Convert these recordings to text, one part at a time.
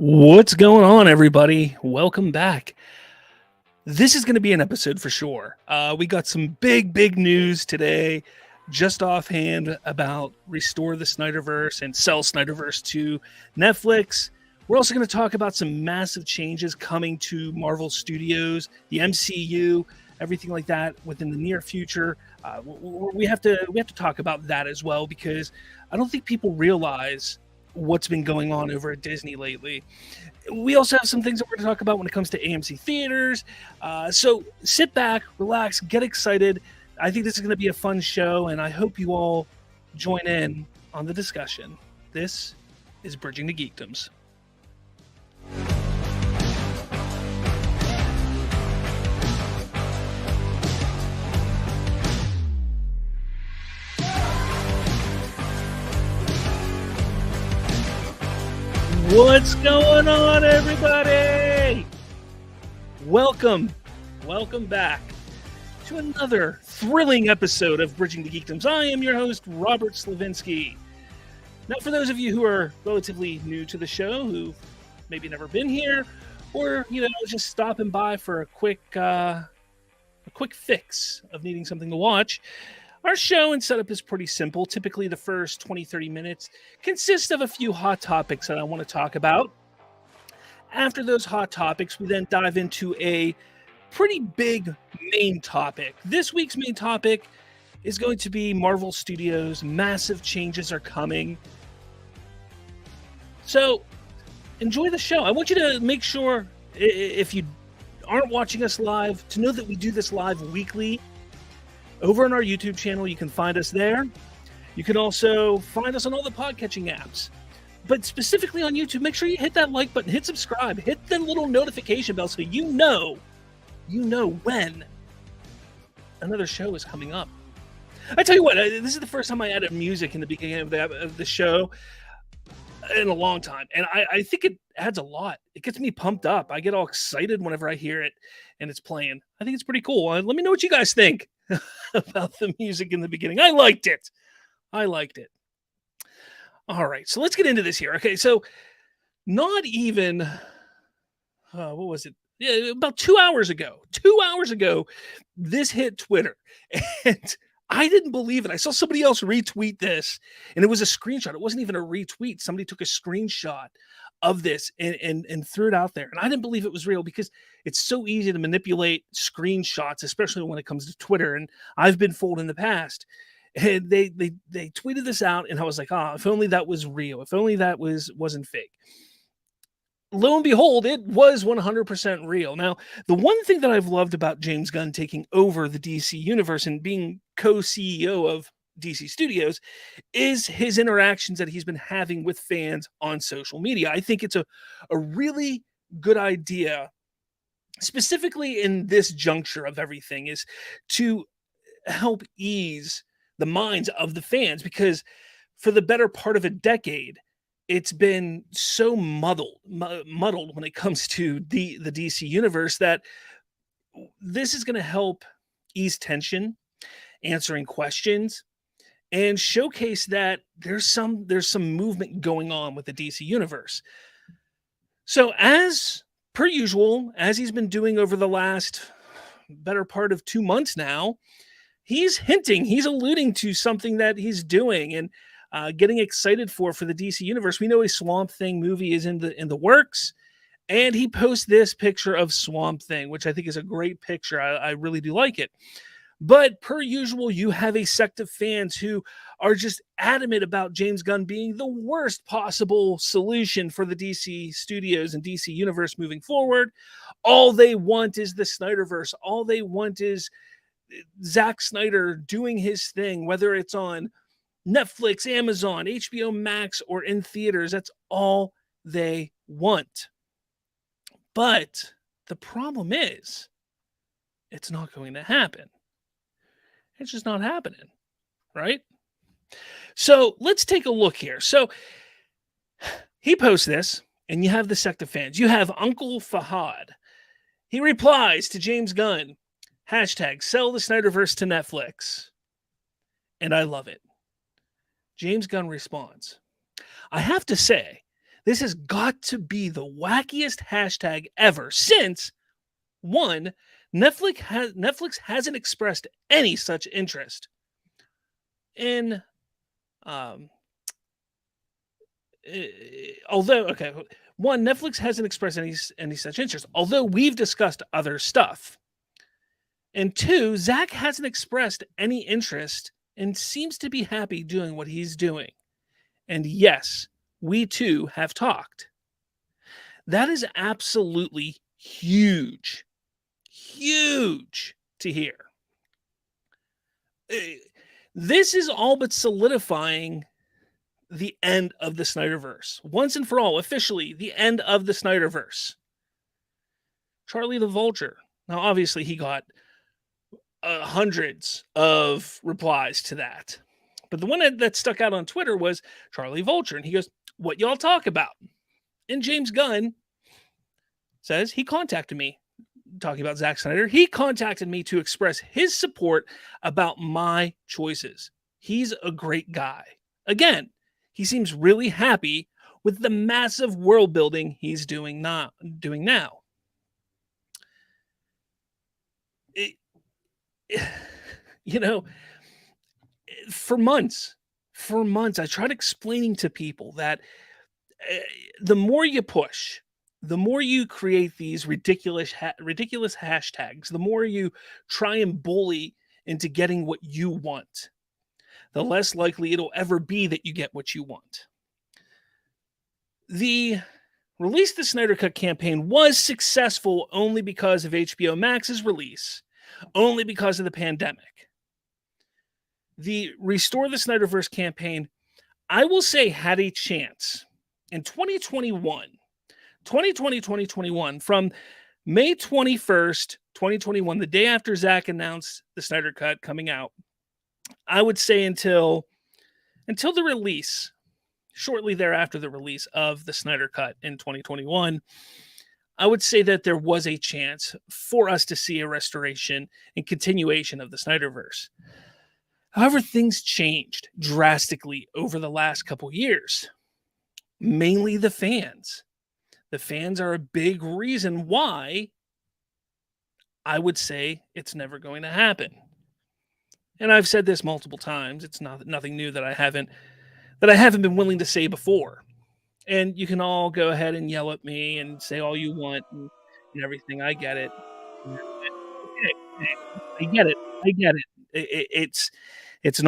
What's going on, everybody? Welcome back. This is going to be an episode for sure. We got some big news today, just offhand, about Restore the Snyderverse and sell Snyderverse to Netflix. We're also going to talk about some massive changes coming to Marvel Studios, the MCU, everything like that within the near future. We have to talk about that as well, because I don't think people realize what's been going on over at Disney lately. We also have some things that we're going to talk about when it comes to AMC theaters. So sit back, relax, get excited. I think this is going to be a fun show, and I hope you all join in on the discussion. This is Bridging the Geekdoms. What's going on, everybody? Welcome back to another thrilling episode of Bridging the Geekdoms. I am your host, Robert Slavinsky. Now, for those of you who are relatively new to the show, who've maybe never been here, or just stopping by for a quick fix of needing something to watch, our show and setup is pretty simple. Typically, the first 20-30 minutes consists of a few hot topics that I want to talk about. After those hot topics, we then dive into a pretty big main topic. This week's main topic is going to be Marvel Studios. Massive changes are coming. So, enjoy the show. I want you to make sure, if you aren't watching us live, to know that we do this live weekly. Over on our YouTube channel, you can find us there. You can also find us on all the podcatching apps. But specifically on YouTube, make sure you hit that like button, hit subscribe, hit the little notification bell so you know when another show is coming up. I tell you what, this is the first time I added music in the beginning of the show in a long time. And I think it adds a lot. It gets me pumped up. I get all excited whenever I hear it and it's playing. I think it's pretty cool. Let me know what you guys think about the music in the beginning. I liked it. All right, so let's get into this here. Okay, so not even, what was it? Yeah, about 2 hours ago. 2 hours ago, this hit Twitter. And I didn't believe it. I saw somebody else retweet this, and it was a screenshot. It wasn't even a retweet. Somebody took a screenshot of this and threw it out there. And I didn't believe it was real, because it's so easy to manipulate screenshots, especially when it comes to Twitter. And I've been fooled in the past. And they tweeted this out, and I was like, if only that was real. If only that wasn't fake. Lo and behold, it was 100% real. Now, the one thing that I've loved about James Gunn taking over the DC universe and being co-CEO of DC Studios is his interactions that he's been having with fans on social media. I think it's a really good idea, specifically in this juncture of everything, is to help ease the minds of the fans, because for the better part of a decade, it's been so muddled when it comes to the DC universe, that this is going to help ease tension, answering questions, and showcase that there's some movement going on with the DC universe. So, as per usual, as he's been doing over the last better part of 2 months now, he's alluding to something that he's doing and getting excited for the DC universe. We know a Swamp Thing movie is in the works, and he posts this picture of Swamp Thing, which I think is a great picture. I really do like it. But per usual, you have a sect of fans who are just adamant about James Gunn being the worst possible solution for the DC Studios and DC Universe moving forward. All they want is the Snyderverse. All they want is Zack Snyder doing his thing, whether it's on Netflix, Amazon, HBO Max, or in theaters. That's all they want. But the problem is, it's not going to happen. It's just not happening, right? So let's take a look here. So he posts this, and you have the sect of fans. You have Uncle Fahad. He replies to James Gunn, hashtag sell the Snyderverse to Netflix. And I love it. James Gunn responds, I have to say This has got to be the wackiest hashtag ever since, one, Netflix hasn't expressed any such interest in um although okay, one, Netflix hasn't expressed any such interest, although we've discussed other stuff. And two, Zach hasn't expressed any interest and seems to be happy doing what he's doing. And yes, we too have talked. That is absolutely huge. Huge to hear. This is all but solidifying the end of the Snyderverse. Once and for all, officially, the end of the Snyderverse. Charlie the Vulture. Now, obviously, he got hundreds of replies to that. But the one that stuck out on Twitter was Charlie Vulture. And he goes, "What y'all talk about?" And James Gunn says he contacted me, talking about Zack Snyder. He contacted me to express his support about my choices. He's a great guy. Again, he seems really happy with the massive world building he's doing now. You know, for months, I tried explaining to people that the more you push, the more you create these ridiculous hashtags, the more you try and bully into getting what you want, the less likely it'll ever be that you get what you want. The Release the Snyder Cut campaign was successful only because of HBO Max's release, only because of the pandemic. The Restore the Snyderverse campaign, I will say, had a chance in 2021, from May 21st, 2021, the day after Zach announced the Snyder Cut coming out, I would say until the release, shortly thereafter the release of the Snyder Cut in 2021, I would say that there was a chance for us to see a restoration and continuation of the Snyderverse. However, things changed drastically over the last couple years. Mainly the fans. The fans are a big reason why I would say it's never going to happen. And I've said this multiple times. It's nothing new that I haven't been willing to say before. And you can all go ahead and yell at me and say all you want and everything. I get it. Okay. I get it. It's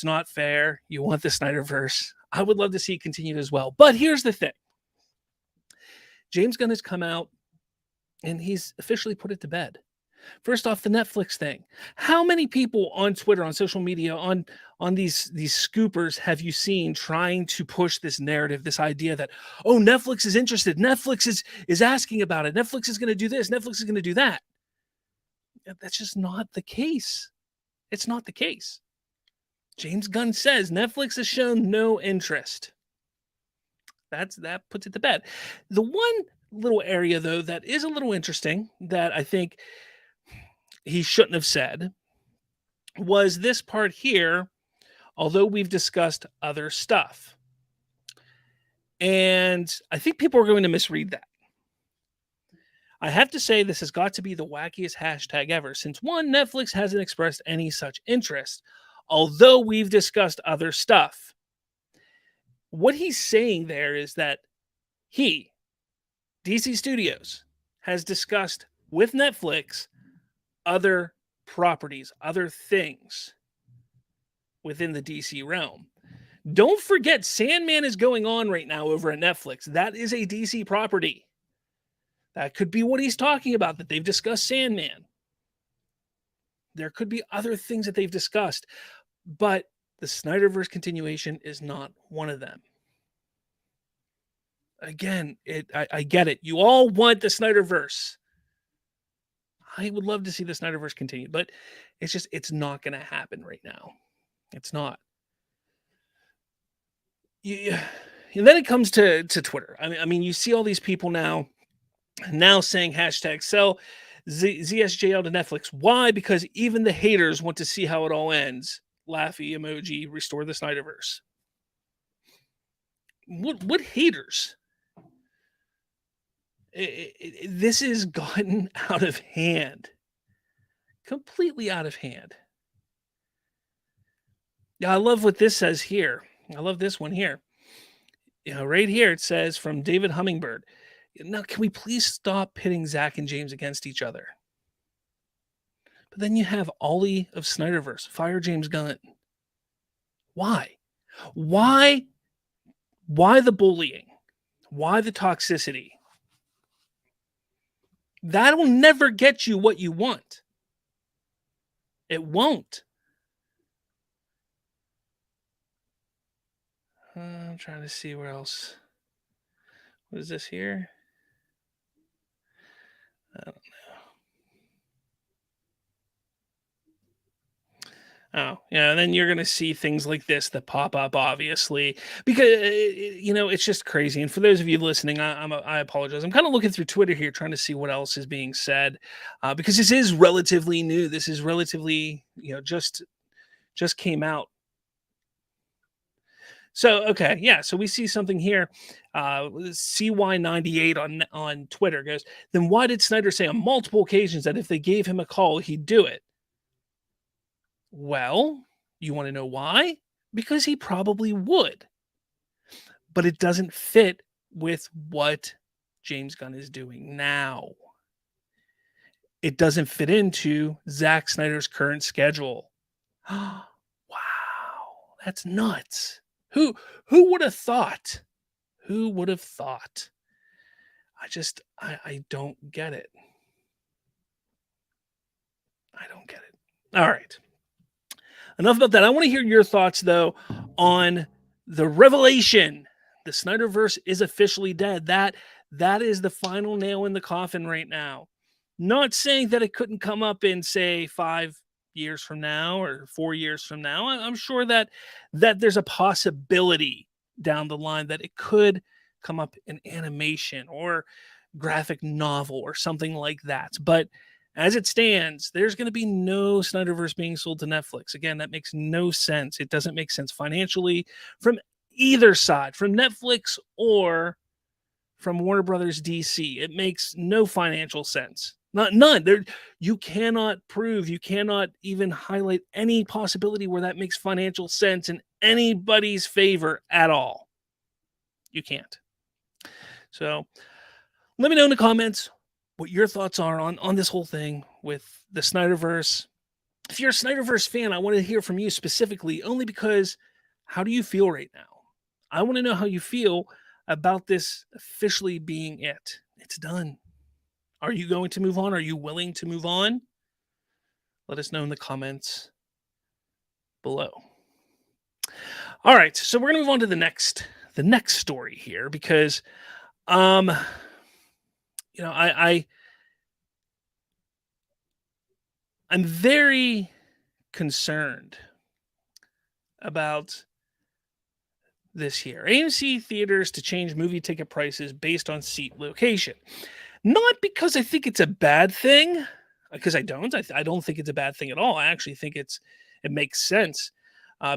not fair. You want the Snyderverse. I would love to see it continued as well. But here's the thing. James Gunn has come out and he's officially put it to bed. First off, the Netflix thing. How many people on Twitter, on social media, on these scoopers have you seen trying to push this narrative, this idea that, oh, Netflix is interested, Netflix is asking about it, Netflix is going to do this, Netflix is going to do that? That's just not the case. It's not the case. James Gunn says Netflix has shown no interest. That puts it to bed. The one little area, though, that is a little interesting that I think he shouldn't have said was this part here, although we've discussed other stuff. And I think people are going to misread that. I have to say this has got to be the wackiest hashtag ever, since one, Netflix hasn't expressed any such interest, although we've discussed other stuff. What he's saying there is that he, DC Studios, has discussed with Netflix other properties, other things within the DC realm. Don't forget, Sandman is going on right now over at Netflix. That is a DC property. That could be what he's talking about, that they've discussed Sandman. There could be other things that they've discussed, but the Snyderverse continuation is not one of them. Again, I get it. You all want the Snyderverse. I would love to see the Snyderverse continue, but it's not going to happen right now. It's not. And then it comes to Twitter. I mean, you see all these people now saying hashtag sell ZSJL to Netflix. Why? Because even the haters want to see how it all ends. Laughy emoji, restore the Snyderverse. What haters? This has gotten out of hand, completely out of hand. Yeah, I love what this says here. I love this one here. Right here it says from David Hummingbird. Now, can we please stop pitting Zach and James against each other? But then you have Ollie of Snyderverse. Fire James Gunn. Why? Why? Why the bullying? Why the toxicity? That'll never get you what you want. It won't. I'm trying to see where else. What is this here? I don't know. Oh, yeah. And then you're going to see things like this that pop up, obviously, because, it's just crazy. And for those of you listening, I apologize. I'm kind of looking through Twitter here, trying to see what else is being said, because this is relatively new. This is relatively, just came out. So, okay. Yeah. So we see something here. CY98 on Twitter goes, then why did Snyder say on multiple occasions that if they gave him a call, he'd do it? Well, you want to know why? Because he probably would. But it doesn't fit with what James Gunn is doing now. It doesn't fit into Zack Snyder's current schedule. Wow, that's nuts. Who would have thought? Who would have thought? I don't get it. I don't get it. All right. Enough about that. I want to hear your thoughts, though, on the revelation. The Snyderverse is officially dead. That is the final nail in the coffin right now. Not saying that it couldn't come up in, say, 5 years from now or 4 years from now. I'm sure that there's a possibility down the line that it could come up in animation or graphic novel or something like that. But as it stands, there's going to be no Snyderverse being sold to Netflix. Again, that makes no sense. It doesn't make sense financially from either side, from Netflix or from Warner Brothers DC. It makes no financial sense. None. You cannot prove, you cannot even highlight any possibility where that makes financial sense in anybody's favor at all. You can't. So let me know in the comments what your thoughts are on this whole thing with the Snyderverse. If you're a Snyderverse fan, I want to hear from you specifically, only because how do you feel right now? I want to know how you feel about this officially being it. It's done. Are you going to move on? Are you willing to move on? Let us know in the comments below. All right, so we're going to move on to the next story here, because I'm very concerned about this here. AMC theaters to change movie ticket prices based on seat location. Not because I think it's a bad thing, because I don't. I don't think it's a bad thing at all. I actually think it makes sense.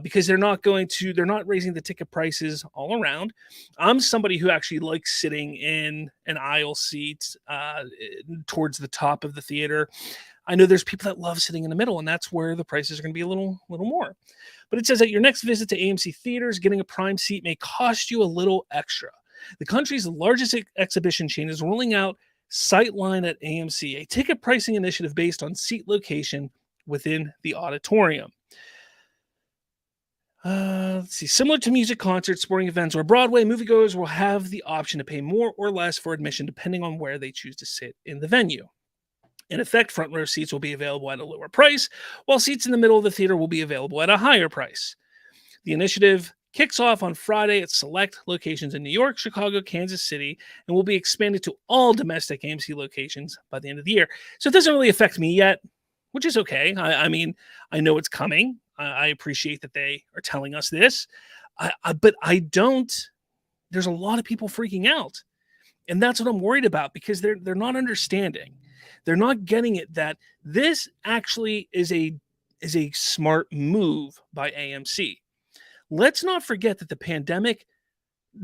Because they're not raising the ticket prices all around. I'm somebody who actually likes sitting in an aisle seat towards the top of the theater. I know there's people that love sitting in the middle, and that's where the prices are going to be a little more. But it says that your next visit to AMC theaters, getting a prime seat may cost you a little extra. The country's largest exhibition chain is rolling out Sightline at AMC, a ticket pricing initiative based on seat location within the auditorium. Let's see. Similar to music concerts, sporting events, or Broadway, moviegoers will have the option to pay more or less for admission depending on where they choose to sit in the venue. In effect, front row seats will be available at a lower price, while seats in the middle of the theater will be available at a higher price. The initiative kicks off on Friday at select locations in New York, Chicago, Kansas City, and will be expanded to all domestic AMC locations by the end of the year. So it doesn't really affect me yet, which is okay. I mean, I know it's coming. I appreciate that they are telling us this, but I don't. There's a lot of people freaking out, and that's what I'm worried about, because they're not understanding. They're not getting it that this actually is a smart move by AMC. Let's not forget that the pandemic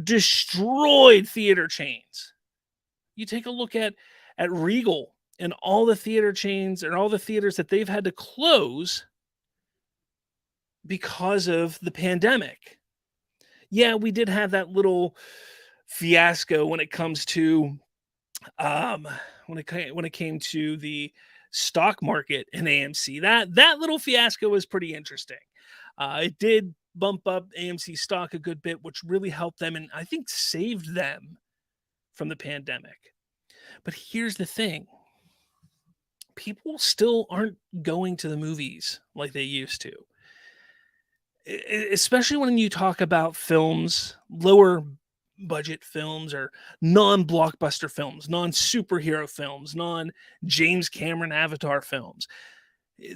destroyed theater chains. You take a look at Regal and all the theater chains and all the theaters that they've had to close because of the pandemic. Yeah, we did have that little fiasco when it comes to um when it came to the stock market in AMC. That little fiasco was pretty interesting. It did bump up AMC stock a good bit, which really helped them and I think saved them from the pandemic. But here's the thing. People still aren't going to the movies like they used to. Especially when you talk about films, lower budget films or non-blockbuster films, non-superhero films, non-James Cameron Avatar films.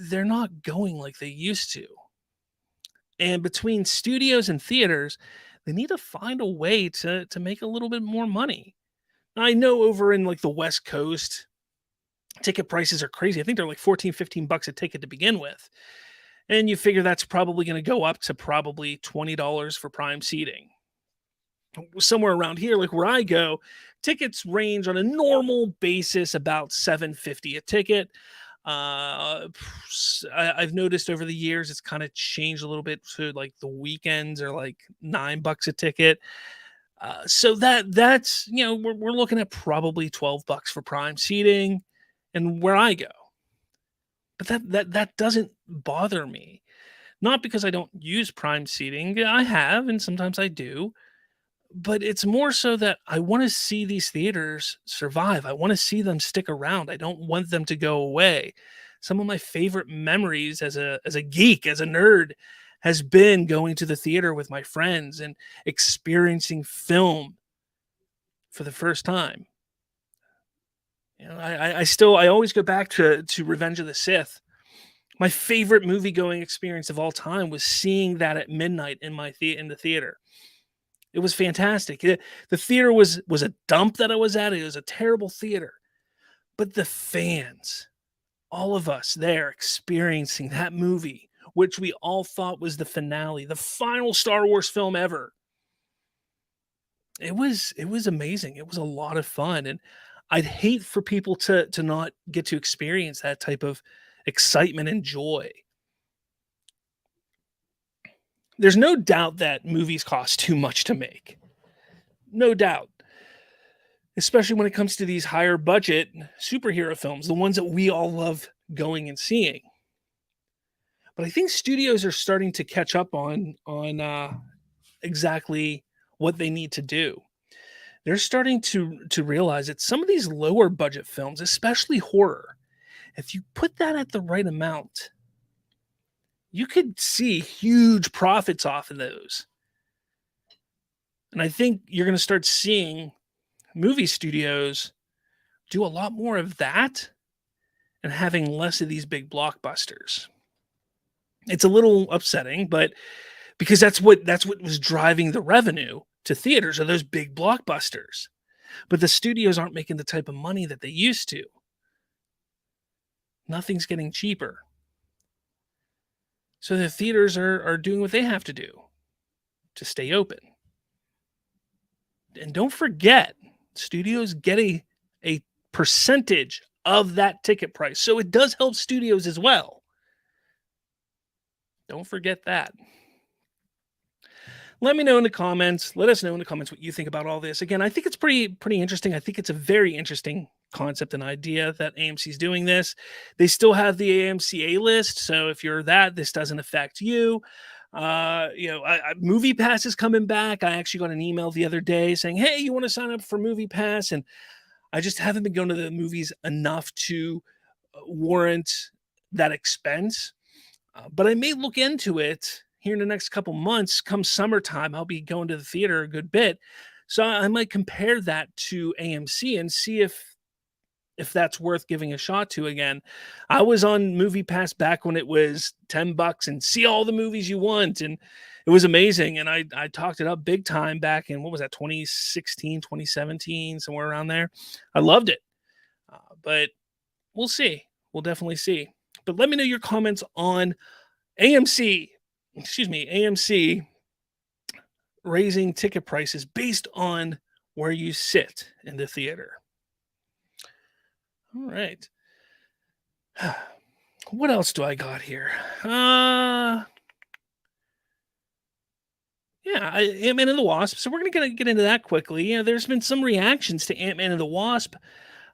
They're not going like they used to. And between studios and theaters, they need to find a way to make a little bit more money. I know over in like the West Coast, ticket prices are crazy. I think they're like 14, 15 bucks a ticket to begin with. And you figure that's probably going to go up to probably $20 for prime seating. Somewhere around here, like where I go, tickets range on a normal basis about $7.50 a ticket. I've noticed over the years it's kind of changed a little bit to like the weekends are like $9 a ticket. So that's we're looking at probably $12 for prime seating, and where I go. But that doesn't bother me. Not because I don't use prime seating. I have, and sometimes I do. But it's more so that I want to see these theaters survive. I want to see them stick around. I don't want them to go away. Some of my favorite memories as a geek, as a nerd, has been going to the theater with my friends and experiencing film for the first time. I always go back to Revenge of the Sith. My favorite movie going experience of all time was seeing that at midnight in the theater. It was fantastic. The theater was a dump that I was at. It was a terrible theater. But the fans, all of us there experiencing that movie, which we all thought was the finale, the final Star Wars film ever. It was amazing. It was a lot of fun. And I'd hate for people to not get to experience that type of excitement and joy. There's no doubt that movies cost too much to make. No doubt. Especially when it comes to these higher budget superhero films, the ones that we all love going and seeing. But I think studios are starting to catch up on exactly what they need to do. They're starting to realize that some of these lower budget films, especially horror, if you put that at the right amount, you could see huge profits off of those. And I think you're going to start seeing movie studios do a lot more of that and having less of these big blockbusters. It's a little upsetting, but because that's what was driving the revenue to theaters are those big blockbusters. But the studios aren't making the type of money that they used to. Nothing's getting cheaper. So the theaters are doing what they have to do to stay open. And don't forget, studios get a percentage of that ticket price. So it does help studios as well. Don't forget that. Let me know in the comments. Let us know in the comments what you think about all this. Again, I think it's pretty interesting. I think it's a very interesting concept and idea that AMC is doing this. They still have the AMC A list, so if you're that, this doesn't affect you. Movie Pass is coming back. I actually got an email the other day saying, "Hey, you want to sign up for Movie Pass?" And I just haven't been going to the movies enough to warrant that expense. But I may look into it here in the next couple months. Come summertime, I'll be going to the theater a good bit. So I might compare that to AMC and see if that's worth giving a shot to again. I was on Movie Pass back when it was $10 and see all the movies you want. And it was amazing. And I talked it up big time back in, what was that, 2016, 2017, somewhere around there. I loved it. But we'll see. We'll definitely see. But let me know your comments on AMC raising ticket prices based on where you sit in the theater. All right. What else do I got here? Yeah, Ant-Man and the Wasp. So we're gonna get into that quickly. There's been some reactions to Ant-Man and the Wasp.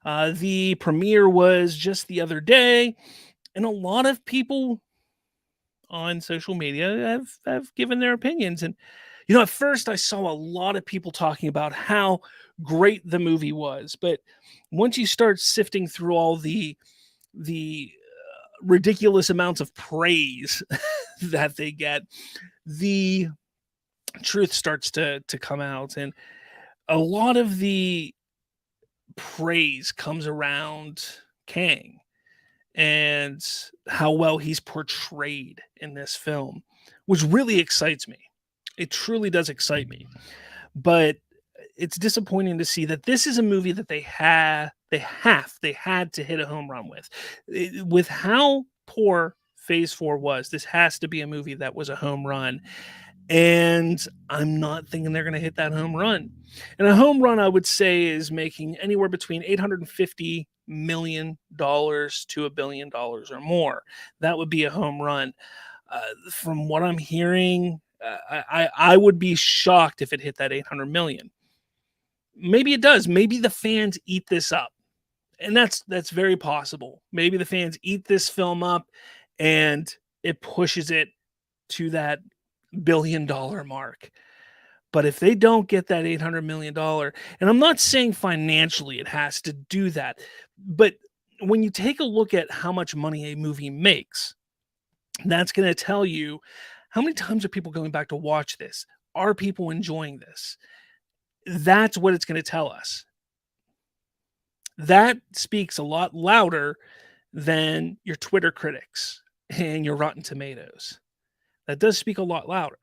The premiere was just the other day, and a lot of people on social media have given their opinions. And at first I saw a lot of people talking about how great the movie was, but once you start sifting through all the ridiculous amounts of praise that they get, the truth starts to come out. And a lot of the praise comes around Kang and how well he's portrayed in this film, which really excites me. It truly does excite me. But it's disappointing to see that this is a movie that they had to hit a home run with. With how poor Phase 4 was, this has to be a movie that was a home run. And I'm not thinking they're going to hit that home run. And a home run, I would say, is making anywhere between $850 million to $1 billion or more. That would be a home run. From what I'm hearing, I would be shocked if it hit that 800 million. Maybe it does. Maybe the fans eat this up. And that's very possible. Maybe the fans eat this film up and it pushes it to that $1 billion mark. But if they don't get that $800 million, and I'm not saying financially it has to do that, but when you take a look at how much money a movie makes, that's going to tell you how many times are people going back to watch this? Are people enjoying this? That's what it's going to tell us. That speaks a lot louder than your Twitter critics and your Rotten Tomatoes. That does speak a lot louder.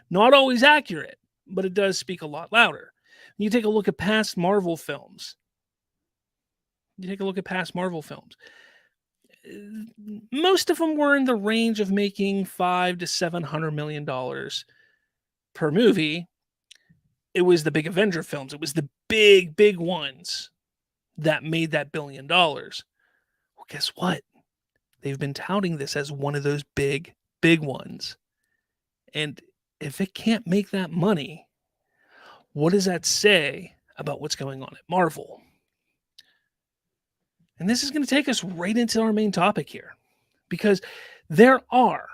Not always accurate, but it does speak a lot louder. You take a look at past Marvel films. Most of them were in the range of making $500 to $700 million per movie. It was the big Avenger films. It was the big ones that made that $1 billion. Well, guess what? They've been touting this as one of those big ones. And if it can't make that money, what does that say about what's going on at Marvel? And this is going to take us right into our main topic here, because there are,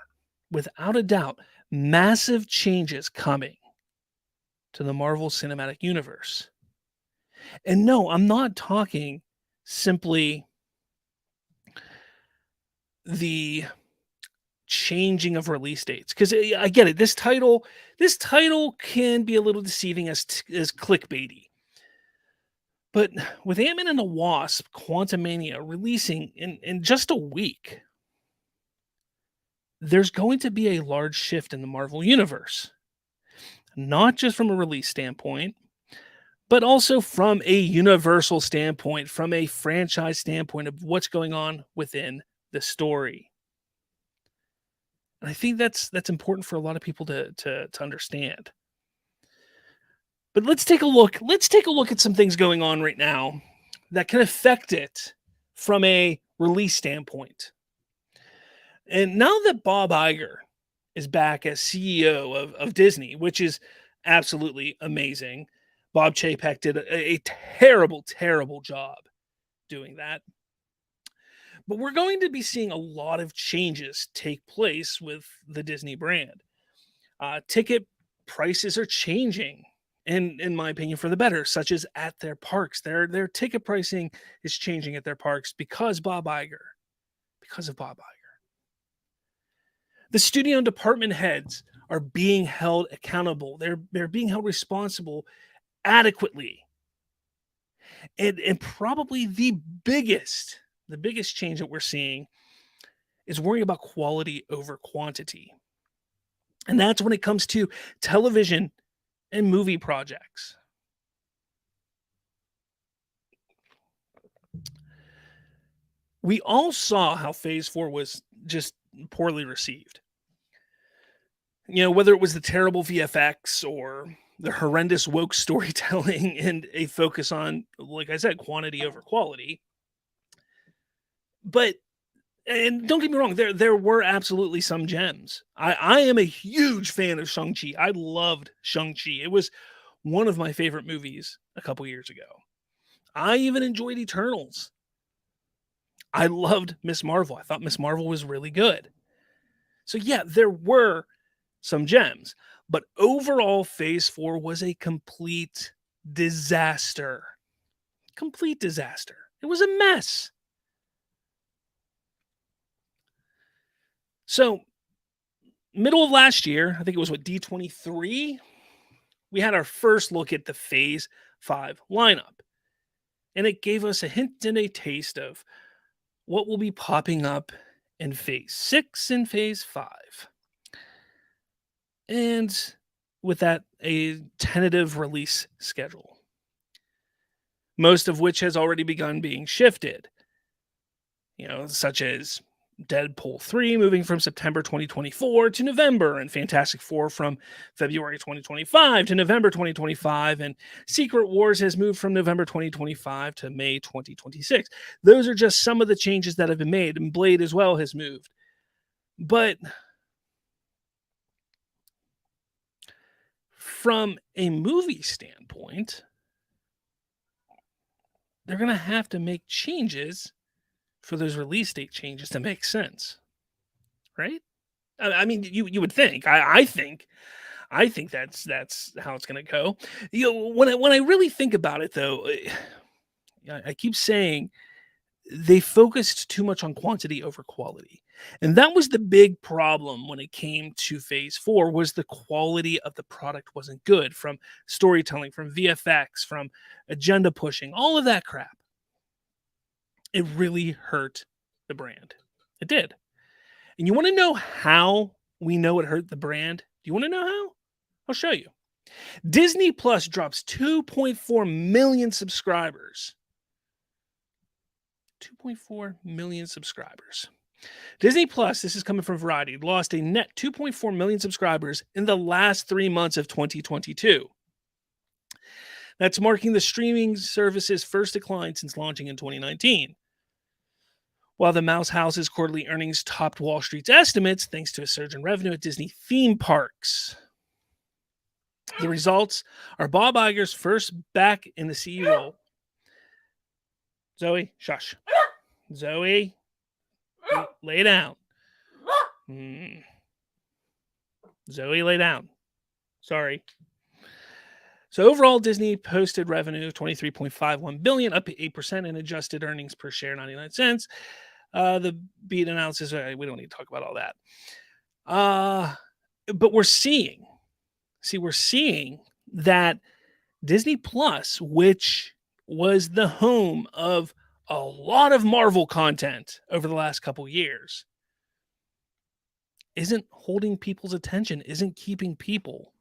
without a doubt, massive changes coming to the Marvel Cinematic Universe. And no, I'm not talking simply the changing of release dates, because I get it. This title can be a little deceiving as clickbaity. But with Ant-Man and the Wasp: Quantumania releasing in just a week, there's going to be a large shift in the Marvel Universe. Not just from a release standpoint, but also from a universal standpoint, from a franchise standpoint of what's going on within the story. And I think that's important for a lot of people to understand. But let's take a look. Let's take a look at some things going on right now that can affect it from a release standpoint. And now that Bob Iger is back as CEO of Disney, which is absolutely amazing. Bob Chapek did a terrible job doing that. But we're going to be seeing a lot of changes take place with the Disney brand. Ticket prices are changing, and in my opinion, for the better, such as at their parks. Their ticket pricing is changing at their parks because of Bob Iger. The studio and department heads are being held accountable. They're being held responsible adequately. And probably the biggest change that we're seeing is worrying about quality over quantity. And that's when it comes to television and movie projects. We all saw how Phase 4 was just poorly received. Whether it was the terrible VFX or the horrendous woke storytelling and a focus on, like I said, quantity over quality. But and don't get me wrong, there were absolutely some gems. I am a huge fan of Shang-Chi. I loved Shang-Chi. It was one of my favorite movies a couple years ago. I even enjoyed Eternals. I loved Miss Marvel. I thought Miss Marvel was really good. So yeah, there were some gems, but overall Phase 4 was a complete disaster. Complete disaster. It was a mess. So, middle of last year, I think it was what D23, we had our first look at the Phase 5 lineup. And it gave us a hint and a taste of what will be popping up in Phase 6 and Phase 5. And with that, a tentative release schedule, most of which has already begun being shifted, such as Deadpool 3 moving from September 2024 to November, and Fantastic Four from February 2025 to November 2025, and Secret Wars has moved from November 2025 to May 2026. Those are just some of the changes that have been made, and Blade as well has moved. But from a movie standpoint, they're going to have to make changes for those release date changes to make sense, right? I mean, you would think. I think that's how it's going to go. When I really think about it, though, I keep saying they focused too much on quantity over quality, and that was the big problem when it came to Phase 4. Was the quality of the product wasn't good, from storytelling, from VFX, from agenda pushing, all of that crap. It really hurt the brand. It did. And you want to know how we know it hurt the brand? Do you want to know how? I'll show you. Disney Plus drops 2.4 million subscribers. 2.4 million subscribers. Disney Plus, this is coming from Variety, lost a net 2.4 million subscribers in the last 3 months of 2022. That's marking the streaming service's first decline since launching in 2019. While the Mouse House's quarterly earnings topped Wall Street's estimates thanks to a surge in revenue at Disney theme parks. The results are Bob Iger's first back in the CEO role. Zoe, shush. Zoe, lay down. Zoe, lay down. Sorry. So overall, Disney posted revenue of $23.51 billion, up 8%, and adjusted earnings per share 99 cents. The beat analysis, we don't need to talk about all that. But we're seeing that Disney Plus, which was the home of a lot of Marvel content over the last couple years, isn't holding people's attention, isn't keeping people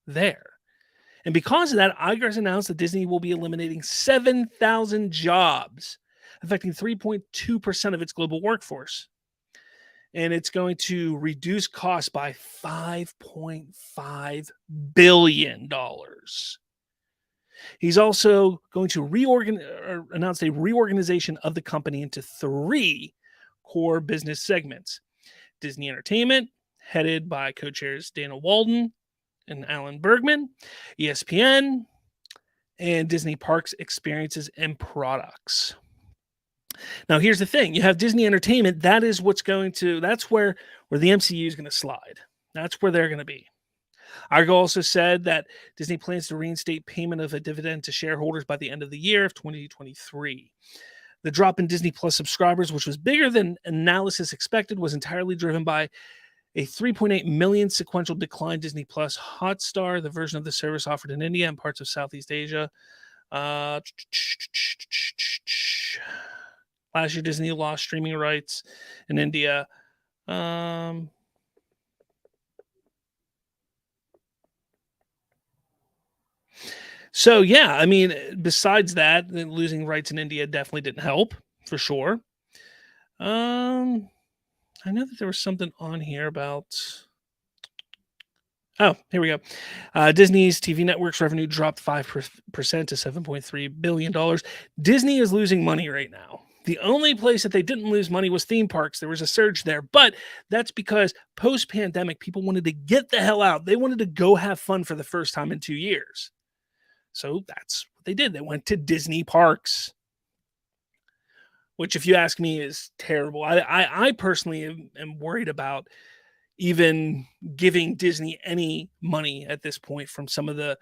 there. And because of that, Iger has announced that Disney will be eliminating 7,000 jobs, affecting 3.2% of its global workforce. And it's going to reduce costs by $5.5 billion. He's also going to announce a reorganization of the company into 3 core business segments. Disney Entertainment, headed by co-chairs Dana Walden and Alan Bergman, ESPN, and Disney Parks, Experiences, and Products. Now, here's the thing. You have Disney Entertainment. That's where the MCU is going to slide. That's where they're going to be. Iger also said that Disney plans to reinstate payment of a dividend to shareholders by the end of the year of 2023. The drop in Disney Plus subscribers, which was bigger than analysis expected, was entirely driven by a 3.8 million sequential decline. Disney Plus Hotstar, the version of the service offered in India and parts of Southeast Asia. Last year, Disney lost streaming rights in India. So, yeah, I mean, besides that, losing rights in India definitely didn't help, for sure. I know that there was something on here about... Oh, here we go. Disney's TV networks revenue dropped 5% to $7.3 billion. Disney is losing money right now. The only place that they didn't lose money was theme parks. There was a surge there, but that's because post-pandemic, people wanted to get the hell out. They wanted to go have fun for the first time in 2 years. So that's what they did. They went to Disney parks, which, if you ask me, is terrible. I personally am worried about even giving Disney any money at this point from some of the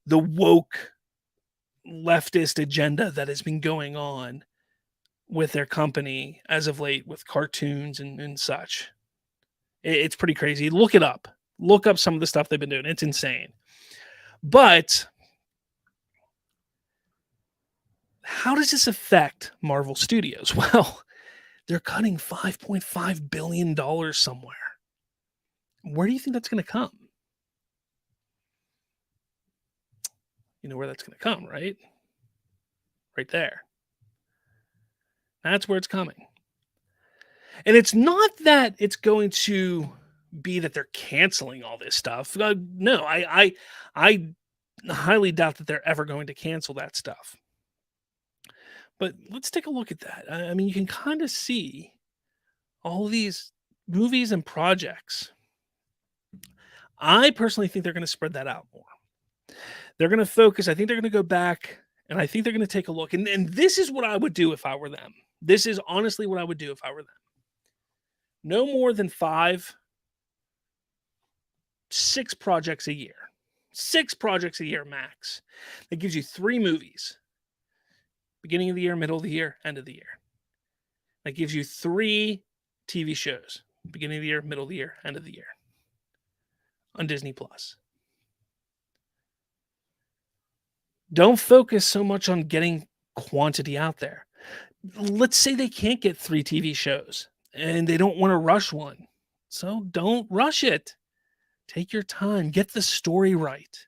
woke leftist agenda that has been going on with their company as of late with cartoons and such. It's pretty crazy. Look it up. Look up some of the stuff they've been doing. It's insane. But how does this affect Marvel Studios? Well, they're cutting $5.5 billion somewhere. Where do you think that's going to come? You know where that's going to come, right? Right there. That's where it's coming. And it's not that it's going to be that they're canceling all this stuff. No, I highly doubt that they're ever going to cancel that stuff. But let's take a look at that. I mean, you can kind of see all these movies and projects. I personally think they're going to spread that out more. They're going to focus. I think they're going to go back, and I think they're going to take a look. And this is what I would do if I were them. This is honestly what I would do if I were them. No more than 5, 6 projects a year. 6 projects a year max. That gives you 3 movies. Beginning of the year, middle of the year, end of the year. That gives you 3 TV shows. Beginning of the year, middle of the year, end of the year. On Disney Plus. Don't focus so much on getting quantity out there. Let's say they can't get 3 TV shows and they don't want to rush one. So don't rush it. Take your time. Get the story right.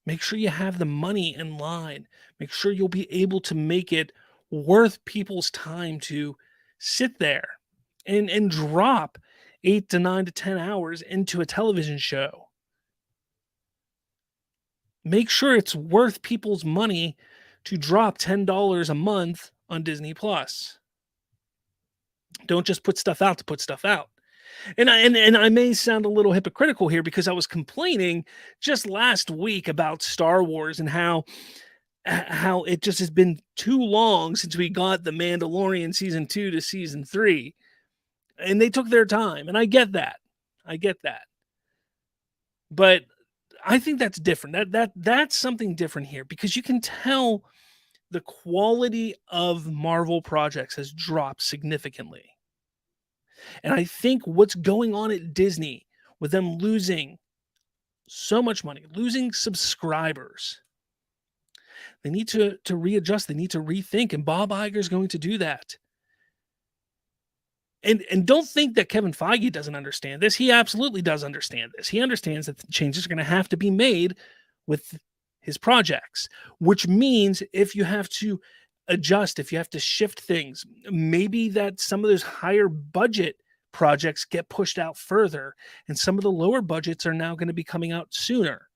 Make sure you have the money in line. Make sure you'll be able to make it worth people's time to sit there and drop 8 to 9 to 10 hours into a television show. Make sure it's worth people's money to drop $10 a month on Disney Plus. Don't just put stuff out to put stuff out. And I may sound a little hypocritical here because I was complaining just last week about Star Wars and how it just has been too long since we got The Mandalorian season 2 to season 3. And they took their time, and I get that. But I think that's different. That's something different here because you can tell the quality of Marvel projects has dropped significantly. And I think what's going on at Disney with them losing so much money, losing subscribers, they need to readjust. They need to rethink. And Bob Iger is going to do that. And don't think that Kevin Feige doesn't understand this. He absolutely does understand this. He understands that the changes are going to have to be made with his projects, which means if you have to adjust, if you have to shift things, maybe that some of those higher budget projects get pushed out further and some of the lower budgets are now going to be coming out sooner.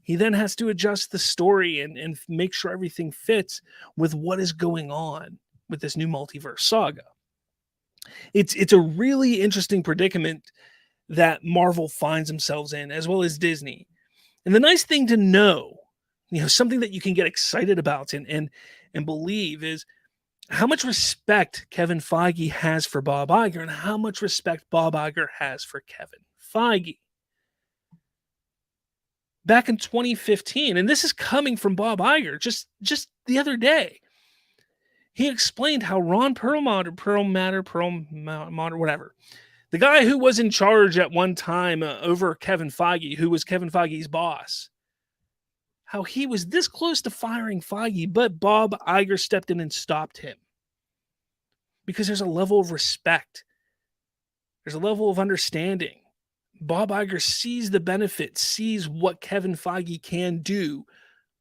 He then has to adjust the story and make sure everything fits with what is going on with this new multiverse saga. It's a really interesting predicament that Marvel finds themselves in, as well as Disney. And the nice thing to know, something that you can get excited about and believe is how much respect Kevin Feige has for Bob Iger and how much respect Bob Iger has for Kevin Feige. Back in 2015, and this is coming from Bob Iger just the other day, he explained how Ron Perlmutter, whatever, the guy who was in charge at one time over Kevin Feige, who was Kevin Feige's boss, how he was this close to firing Feige, but Bob Iger stepped in and stopped him. Because there's a level of respect. There's a level of understanding. Bob Iger sees the benefit, sees what Kevin Feige can do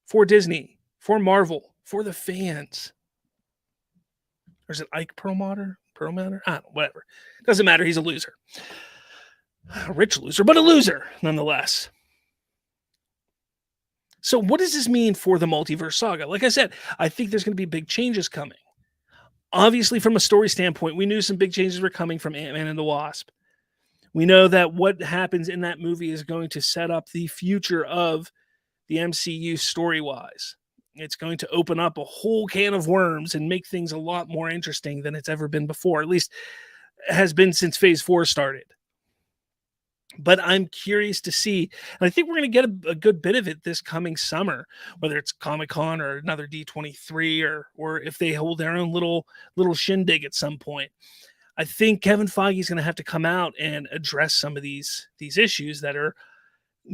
for Disney, for Marvel, for the fans. Or is it Ike Perlmutter? I don't know, whatever. Doesn't matter. He's a loser. A rich loser, but a loser nonetheless. So what does this mean for the multiverse saga? Like I said, I think there's going to be big changes coming. Obviously, from a story standpoint, we knew some big changes were coming from Ant-Man and the Wasp. We know that what happens in that movie is going to set up the future of the MCU story-wise. It's going to open up a whole can of worms and make things a lot more interesting than it's ever been before. At least has been since Phase 4 started. But I'm curious to see, and I think we're going to get a good bit of it this coming summer, whether it's Comic-Con or another D23, or if they hold their own little shindig at some point. I think Kevin Feige is going to have to come out and address some of these issues that are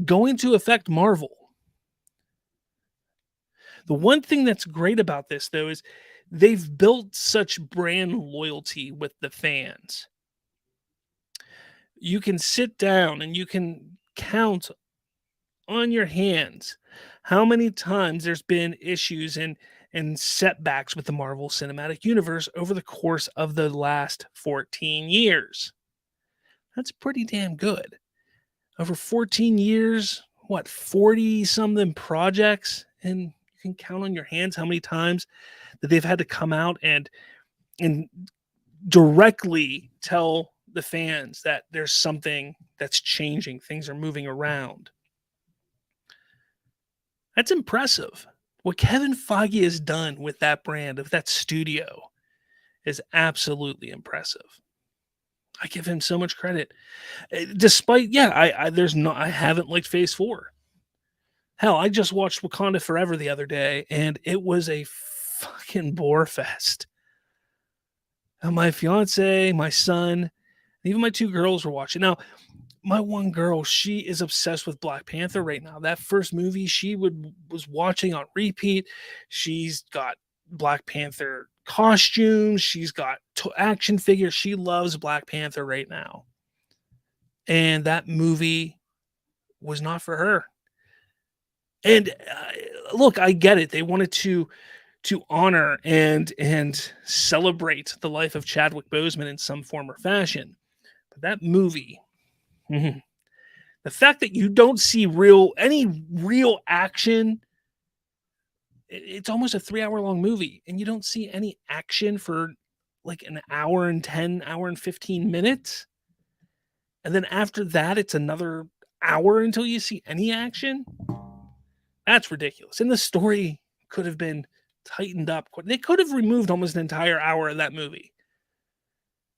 going to affect Marvel. The one thing that's great about this, though, is they've built such brand loyalty with the fans. You can sit down and you can count on your hands how many times there's been issues and setbacks with the Marvel Cinematic Universe over the course of the last 14 years. That's pretty damn good. Over 14 years, what, 40 something projects, and you can count on your hands how many times that they've had to come out and directly tell the fans that there's something that's changing, things are moving around. That's impressive. What Kevin Feige has done with that brand, of that studio, is absolutely impressive. I give him so much credit. Despite, I haven't liked Phase 4. Hell, I just watched Wakanda Forever the other day, and it was a fucking bore fest. And my fiance, my son, even my 2 girls were watching. Now, my one girl, she is obsessed with Black Panther right now. That first movie she was watching on repeat. She's got Black Panther costumes. She's got action figures. She loves Black Panther right now. And that movie was not for her. And look, I get it. They wanted to honor and celebrate the life of Chadwick Boseman in some form or fashion. But that movie, the fact that you don't see any real action, it's almost a 3-hour long movie, and you don't see any action for like an hour and 15 minutes. And then after that, it's another hour until you see any action. That's ridiculous. And the story could have been tightened up. They could have removed almost an entire hour of that movie.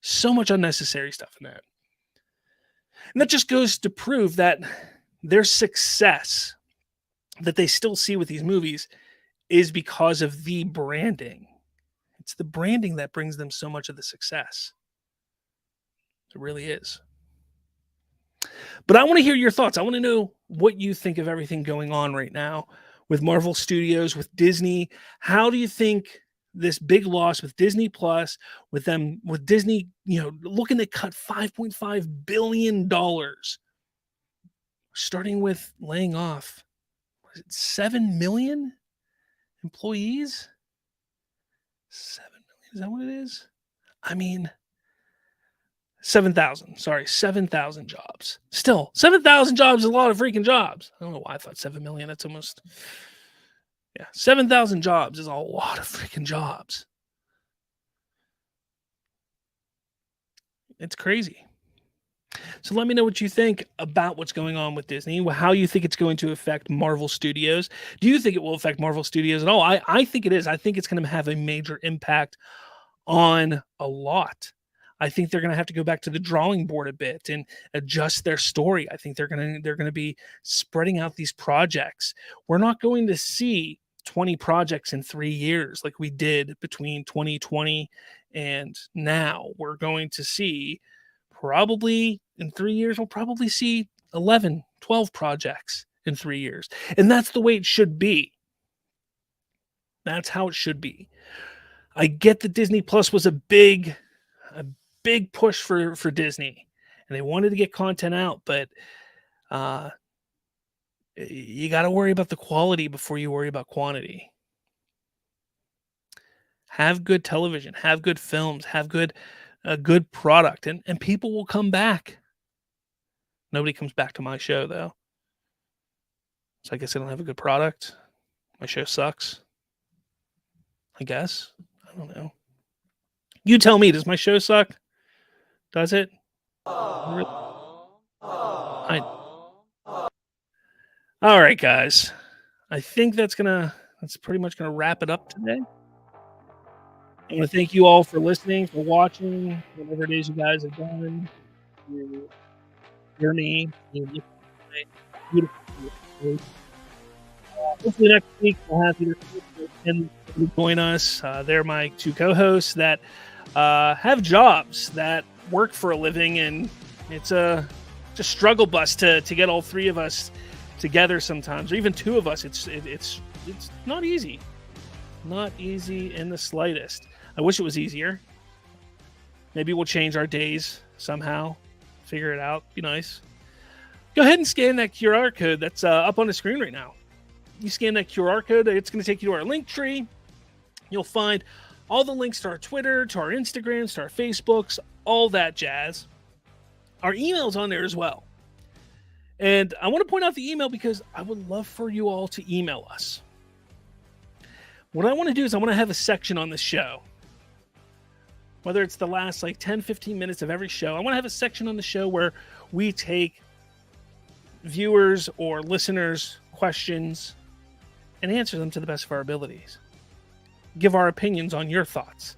So much unnecessary stuff in that. And that just goes to prove that their success that they still see with these movies is because of the branding. It's the branding that brings them so much of the success. It really is. But I want to hear your thoughts. I want to know what you think of everything going on right now with Marvel Studios, with Disney. How do you think this big loss with Disney Plus, with Disney, looking to cut $5.5 billion, starting with laying off, 7 million employees? 7 million, is that what it is? I mean, 7,000. Sorry, 7,000 jobs. Still, 7,000 jobs is a lot of freaking jobs. I don't know why I thought 7 million. That's almost, 7,000 jobs is a lot of freaking jobs. It's crazy. So let me know what you think about what's going on with Disney, how you think it's going to affect Marvel Studios. Do you think it will affect Marvel Studios at all? I think it is. I think it's going to have a major impact on a lot. I think they're going to have to go back to the drawing board a bit and adjust their story. I think they're going to be spreading out these projects. We're not going to see 20 projects in 3 years like we did between 2020 and now. We're going to see, probably in 3 years, we'll probably see 11, 12 projects in 3 years. And that's the way it should be. That's how it should be. I get that Disney Plus was a big push for Disney, and they wanted to get content out, but you got to worry about the quality before you worry about quantity. Have good television, have good films, have a good product, and people will come back. Nobody comes back to my show, though. So I guess I don't have a good product. My show sucks. I guess. I don't know. You tell me, does my show suck? Does it? All right, guys. I think that's pretty much gonna wrap it up today. I want to thank you all for listening, for watching, whatever it is you guys have done. Your journey. Beautiful. Hopefully next week we'll have either and join us. They're my two co-hosts that have jobs that work for a living, and it's a struggle bus to get all three of us together sometimes, or even two of us. It's not easy. Not easy in the slightest. I wish it was easier. Maybe we'll change our days somehow. Figure it out. Be nice. Go ahead and scan that QR code that's up on the screen right now. You scan that QR code, it's going to take you to our link tree. You'll find all the links to our Twitter, to our Instagrams, to our Facebooks, all that jazz. Our email's on there as well. And I want to point out the email because I would love for you all to email us. What I want to do is I want to have a section on this show. Whether it's the last 10, 15 minutes of every show, I want to have a section on the show where we take viewers or listeners' questions and answer them to the best of our abilities. Give our opinions on your thoughts.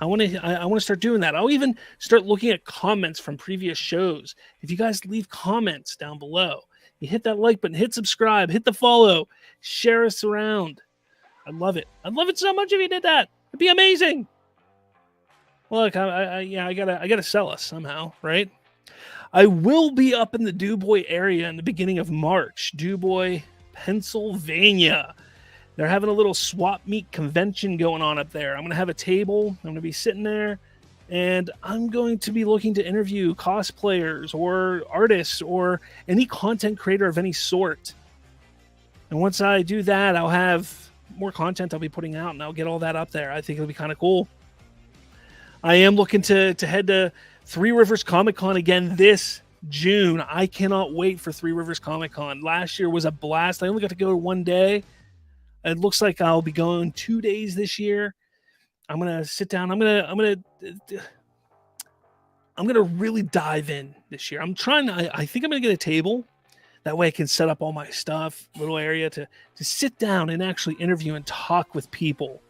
I want to start doing that. I'll even start looking at comments from previous shows. If you guys leave comments down below, you hit that like button, hit subscribe, hit the follow, share us around. I'd love it. I'd love it so much if you did that. It'd be amazing. Look, I gotta sell us somehow, right? I will be up in the DuBois area in the beginning of March. DuBois, Pennsylvania. They're having a little swap meet convention going on up there. I'm going to have a table. I'm going to be sitting there, and I'm going to be looking to interview cosplayers or artists or any content creator of any sort. And once I do that, I'll have more content I'll be putting out, and I'll get all that up there. I think it'll be kind of cool. I am looking to head to Three Rivers Comic Con again this June. I cannot wait for Three Rivers Comic Con. Last year was a blast. I only got to go one day. It looks like I'll be going 2 days this year. I'm gonna sit down. I'm gonna really dive in this year. I think I'm gonna get a table. That way I can set up all my stuff, little area to sit down and actually interview and talk with people.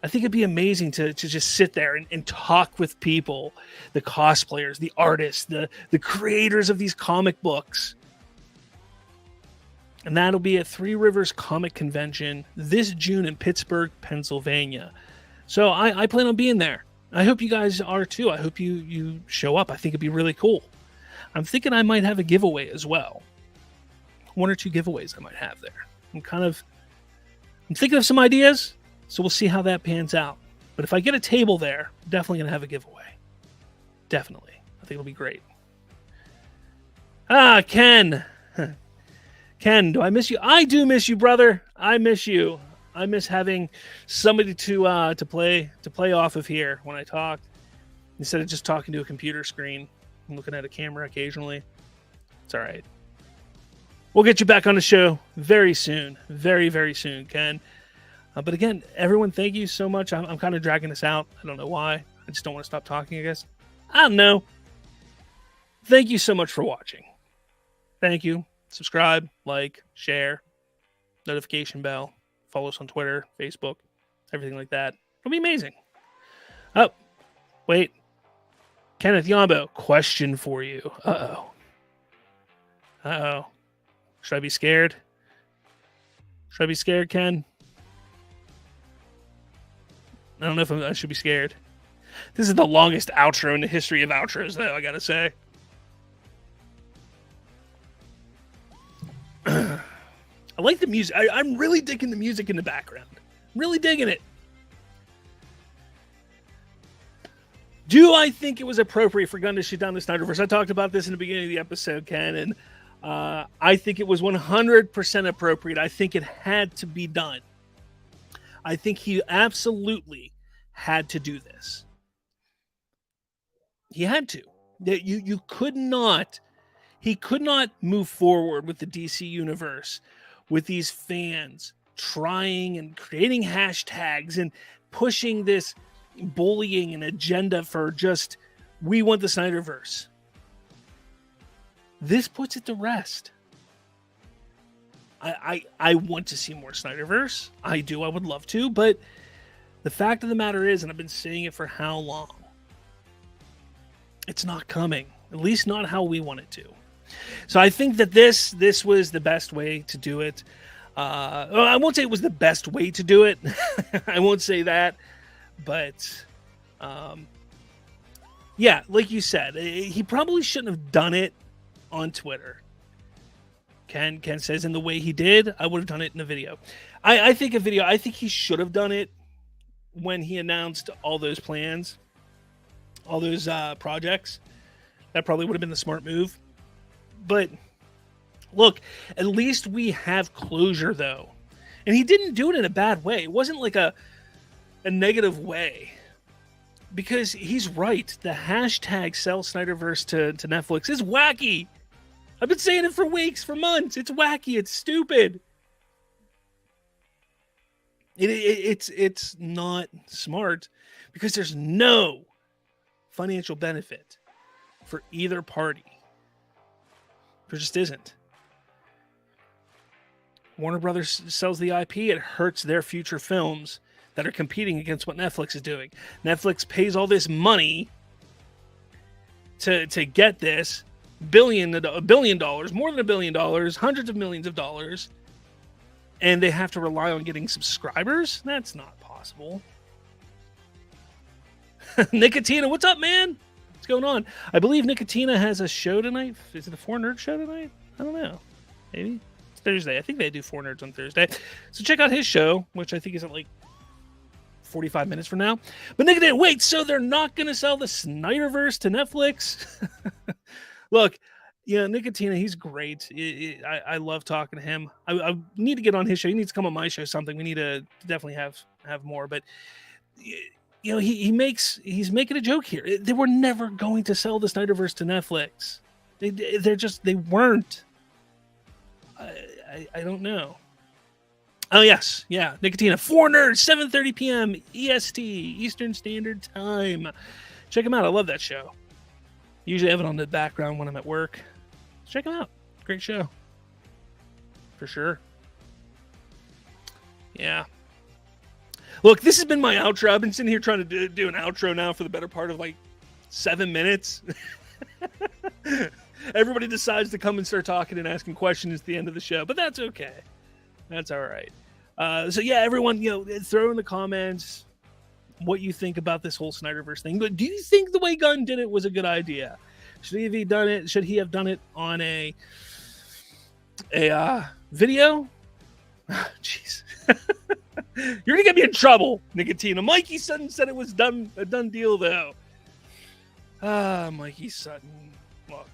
I think it'd be amazing to just sit there and talk with people, the cosplayers, the artists, the creators of these comic books. And that'll be at Three Rivers Comic Convention this June in Pittsburgh, Pennsylvania. So I plan on being there. I hope you guys are too. I hope you show up. I think it'd be really cool. I'm thinking I might have a giveaway as well. 1 or 2 giveaways I might have there. I'm thinking of some ideas. So we'll see how that pans out. But if I get a table there, I'm definitely going to have a giveaway. Definitely. I think it'll be great. Ken. Ken, do I miss you? I do miss you, brother. I miss you. I miss having somebody to play off of here when I talk. Instead of just talking to a computer screen and looking at a camera occasionally. It's all right. We'll get you back on the show very soon. Very, very soon, Ken. But again, everyone, thank you so much. I'm kind of dragging this out. I don't know why. I just don't want to stop talking, I guess. I don't know. Thank you so much for watching. Thank you. Subscribe, like, share, notification bell, follow us on Twitter, Facebook, everything like that. It'll be amazing. Oh, wait. Kenneth Yambo, question for you. Uh-oh. Should I be scared? Should I be scared, Ken? I don't know if I should be scared. This is the longest outro in the history of outros, though, I gotta say. I like the music. I'm really digging the music in the background. Really digging it. Do I think it was appropriate for Gunn to shoot down the Snyderverse? I talked about this in the beginning of the episode, Ken, and I think it was 100% appropriate. I think it had to be done. I think he absolutely had to do this. He had to. You could not. He could not move forward with the DC universe with these fans trying and creating hashtags and pushing this bullying and agenda for just, we want the Snyderverse. This puts it to rest. I want to see more Snyderverse. I do. I would love to. But the fact of the matter is, and I've been saying it for how long, it's not coming. At least not how we want it to. So I think that this was the best way to do it. I won't say it was the best way to do it. I won't say that. But, yeah, like you said, he probably shouldn't have done it on Twitter. Ken says in the way he did, I would have done it in a video. I think he should have done it when he announced all those plans, all those projects. That probably would have been the smart move. But look, at least we have closure, though. And he didn't do it in a bad way. It wasn't like a negative way. Because he's right. The hashtag sell Snyderverse to Netflix is wacky. I've been saying it for weeks, for months. It's wacky. It's stupid. It's not smart because there's no financial benefit for either party. There just isn't. Warner Brothers sells the IP. It hurts their future films that are competing against what Netflix is doing. Netflix pays all this money to get this $1 billion, more than $1 billion, hundreds of millions of dollars, and they have to rely on getting subscribers? That's not possible. Nicotina, what's up, man? What's going on? I believe Nicotina has a show tonight. Is it a 4Nerd show tonight? I don't know. Maybe. It's Thursday. I think they do 4Nerds on Thursday. So check out his show, which I think is at like 45 minutes from now. But Nicotina, wait, so they're not going to sell the Snyderverse to Netflix? Look, yeah, Nicotina, he's great. I love talking to him. I need to get on his show. He needs to come on my show. Something we need to definitely have more. But you know, he's making a joke here. They were never going to sell the Snyderverse to Netflix. They weren't. I don't know. Oh yes, yeah, Nicotina, 4Nerds, 7:30 p.m. EST, Eastern Standard Time. Check him out. I love that show. Usually have it on the background when I'm at work. Check him out. Great show. For sure. Yeah. Look, this has been my outro. I've been sitting here trying to do an outro now for the better part of like 7 minutes. Everybody decides to come and start talking and asking questions at the end of the show, but that's okay. That's all right. So yeah, everyone, throw in the comments what you think about this whole Snyderverse thing. But do you think the way Gunn did it was a good idea? Should he have done it on a video? Jeez. You're gonna get me in trouble, Nicotina. Mikey Sutton said it was a done deal, though. Mikey Sutton. Look,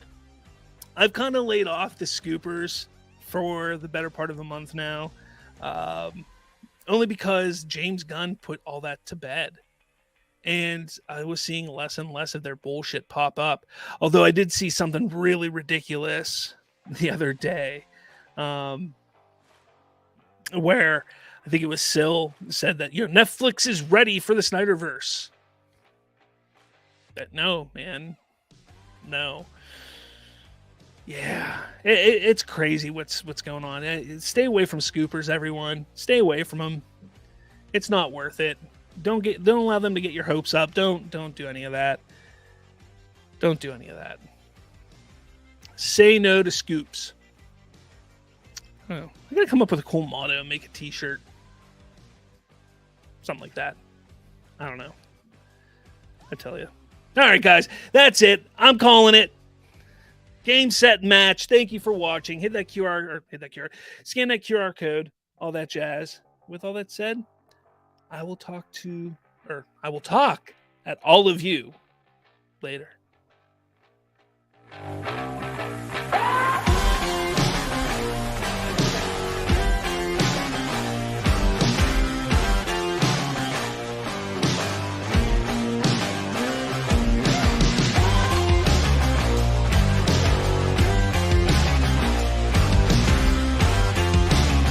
I've kind of laid off the scoopers for the better part of a month now. Only because James Gunn put all that to bed. And I was seeing less and less of their bullshit pop up. Although I did see something really ridiculous the other day. Where I think it was Sill said that, Netflix is ready for the Snyderverse. But no, man. No. Yeah, it's crazy what's going on. Stay away from scoopers, everyone. Stay away from them. It's not worth it. Don't allow them to get your hopes up. Don't do any of that. Don't do any of that. Say no to scoops. Oh, I gotta come up with a cool motto and make a t-shirt. Something like that. I don't know. I tell you. All right, guys, that's it. I'm calling it. Game, set, match. Thank you for watching. Scan that QR code, all that jazz. With all that said, I will talk at all of you later.